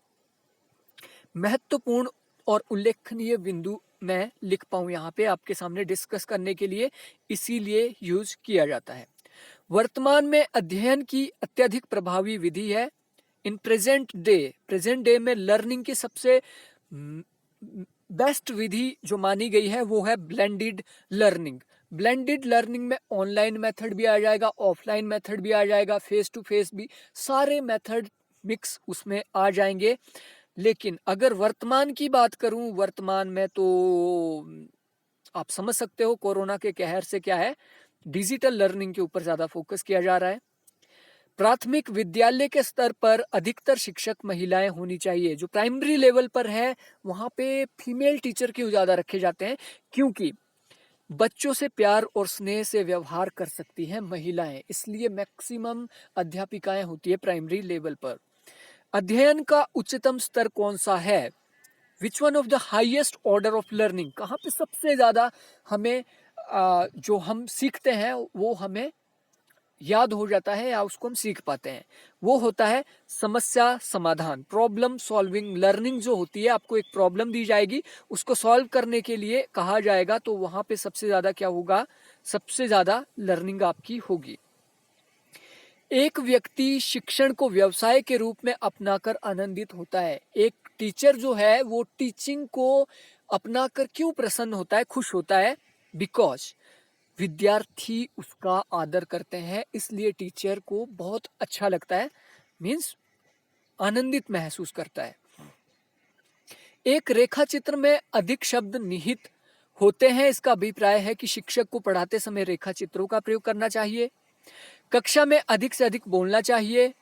महत्वपूर्ण और उल्लेखनीय बिंदु मैं लिख पाऊं यहाँ पे आपके सामने डिस्कस करने के लिए, इसीलिए यूज किया जाता है। वर्तमान में अध्ययन की अत्यधिक प्रभावी विधि है। इन प्रेजेंट डे में लर्निंग की सबसे बेस्ट विधि जो मानी गई है वो है ब्लेंडेड लर्निंग। ब्लेंडेड लर्निंग में ऑनलाइन मेथड भी आ जाएगा, ऑफलाइन मेथड भी आ जाएगा, फेस टू फेस भी, सारे मेथड मिक्स उसमें आ जाएंगे। लेकिन अगर वर्तमान की बात करूं, वर्तमान में तो आप समझ सकते हो कोरोना के कहर से क्या है, डिजिटल लर्निंग के ऊपर ज्यादा फोकस किया जा रहा है। प्राथमिक विद्यालय के स्तर पर अधिकतर शिक्षक महिलाएं होनी चाहिए। जो प्राइमरी लेवल पर है वहां पे फीमेल टीचर क्यों ज्यादा रखे जाते हैं? क्योंकि बच्चों से प्यार और स्नेह से व्यवहार कर सकती हैं महिलाएं, इसलिए मैक्सिमम अध्यापिकाएं होती है प्राइमरी लेवल पर। अध्ययन का उच्चतम स्तर कौन सा है? Which one of the highest order of learning, कहाँ पे सबसे ज्यादा हमें जो हम सीखते हैं वो हमें याद हो जाता है या उसको हम सीख पाते हैं, वो होता है समस्या समाधान, प्रॉब्लम सॉल्विंग लर्निंग। जो होती है, आपको एक प्रॉब्लम दी जाएगी, उसको सॉल्व करने के लिए कहा जाएगा, तो वहां पे सबसे ज्यादा क्या होगा, सबसे ज्यादा लर्निंग आपकी होगी। एक व्यक्ति शिक्षण को व्यवसाय के रूप में अपनाकर आनंदित होता है। एक टीचर जो है वो टीचिंग को अपनाकर क्यों प्रसन्न होता है, खुश होता है? बिकॉज विद्यार्थी उसका आदर करते हैं, इसलिए टीचर को बहुत अच्छा लगता है, मीन्स आनंदित महसूस करता है। एक रेखा चित्र में अधिक शब्द निहित होते हैं, इसका अभिप्राय है कि शिक्षक को पढ़ाते समय रेखा चित्रों का प्रयोग करना चाहिए, कक्षा में अधिक से अधिक बोलना चाहिए,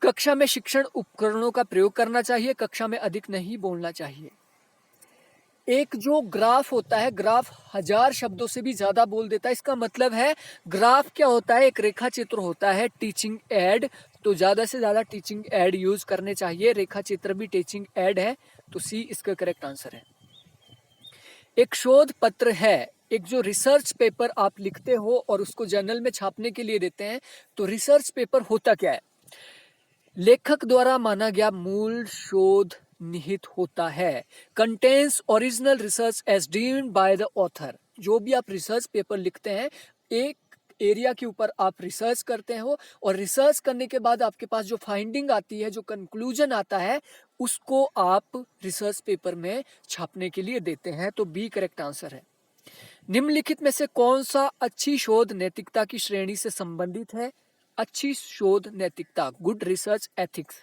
कक्षा में शिक्षण उपकरणों का प्रयोग करना चाहिए, कक्षा में अधिक नहीं बोलना चाहिए। एक जो ग्राफ होता है, ग्राफ 1000 शब्दों से भी ज्यादा बोल देता है। इसका मतलब है ग्राफ क्या होता है, एक रेखा चित्र होता है, टीचिंग एड। तो ज्यादा से ज्यादा टीचिंग एड यूज करने चाहिए। रेखा चित्र भी टीचिंग एड है, तो सी इसका करेक्ट आंसर है। एक शोध पत्र है, एक जो रिसर्च पेपर आप लिखते हो और उसको जर्नल में छापने के लिए देते हैं, तो रिसर्च पेपर होता क्या है? लेखक द्वारा माना गया मूल शोध निहित होता है। Contains original research as deemed by the author. जो भी आप रिसर्च पेपर लिखते हैं, एक एरिया के ऊपर आप रिसर्च करते हो और रिसर्च करने के बाद आपके पास जो फाइंडिंग आती है, जो कंक्लूजन आता है, उसको आप रिसर्च पेपर में छापने के लिए देते हैं। तो बी करेक्ट आंसर है। निम्नलिखित में से कौन सा अच्छी शोध नैतिकता की श्रेणी से संबंधित है? अच्छी शोध नैतिकता, गुड रिसर्च एथिक्स।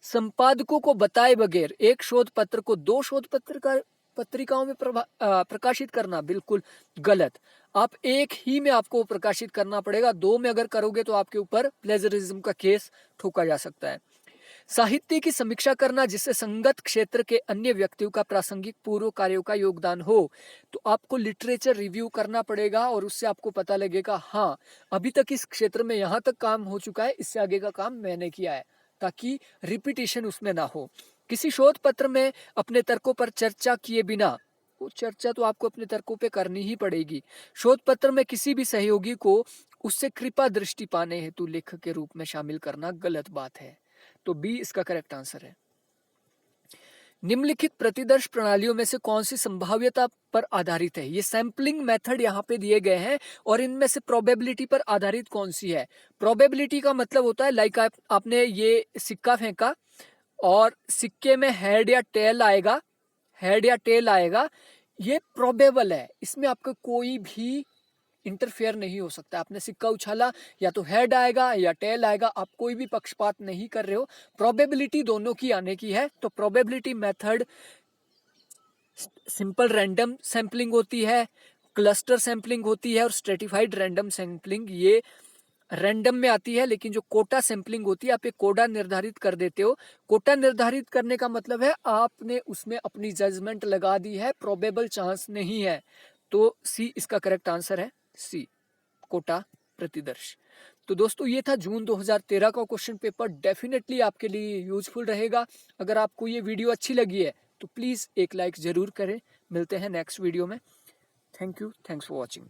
संपादकों को बताए बगैर एक शोध पत्र को 2 शोध पत्रिकाओं में प्रकाशित करना बिल्कुल गलत। आप एक ही में आपको प्रकाशित करना पड़ेगा। 2 में अगर करोगे तो आपके ऊपर प्लेजरिज्म का केस ठोका जा सकता है। साहित्य की समीक्षा करना जिससे संगत क्षेत्र के अन्य व्यक्तियों का प्रासंगिक पूर्व कार्यों का योगदान हो। तो आपको लिटरेचर रिव्यू करना पड़ेगा और उससे आपको पता लगेगा, हाँ अभी तक इस क्षेत्र में यहाँ तक काम हो चुका है, इससे आगे का काम मैंने किया है, ताकि रिपीटिशन उसमें ना हो। किसी शोध पत्र में अपने तर्कों पर चर्चा किए बिना, वो चर्चा तो आपको अपने तर्कों पे करनी ही पड़ेगी। शोध पत्र में किसी भी सहयोगी को उससे कृपा दृष्टि पाने हेतु लेखक के रूप में शामिल करना गलत बात है। तो बी इसका करेक्ट आंसर है। निम्नलिखित प्रतिदर्श प्रणालियों में से कौन सी संभाव्यता पर आधारित है? ये सैंपलिंग मेथड यहाँ पे दिए गए हैं और इनमें से प्रोबेबिलिटी पर आधारित कौन सी है? प्रोबेबिलिटी का मतलब होता है लाइक आपने ये सिक्का फेंका और सिक्के में हेड या टेल आएगा, हेड या टेल आएगा, ये प्रोबेबल है, इसमें आपका कोई भी इंटरफेयर नहीं हो सकता। आपने सिक्का उछाला, या तो हेड आएगा या टेल आएगा, आप कोई भी पक्षपात नहीं कर रहे हो। प्रोबेबिलिटी दोनों की आने की है। तो probability method simple random sampling होती है, क्लस्टर सैंपलिंग होती है और स्ट्रेटिफाइड रैंडम सैंपलिंग ये रैंडम में आती है। लेकिन जो कोटा सैंपलिंग होती है, आप एक कोटा निर्धारित कर देते हो। कोटा निर्धारित करने का मतलब है आपने उसमें अपनी जजमेंट लगा दी है, प्रोबेबल चांस नहीं है। तो सी इसका करेक्ट आंसर है, सी कोटा प्रतिदर्श। तो दोस्तों ये था जून 2013 का क्वेश्चन पेपर। डेफिनेटली आपके लिए यूजफुल रहेगा। अगर आपको ये वीडियो अच्छी लगी है तो प्लीज एक लाइक जरूर करें। मिलते हैं नेक्स्ट वीडियो में। Thank you, thanks for watching.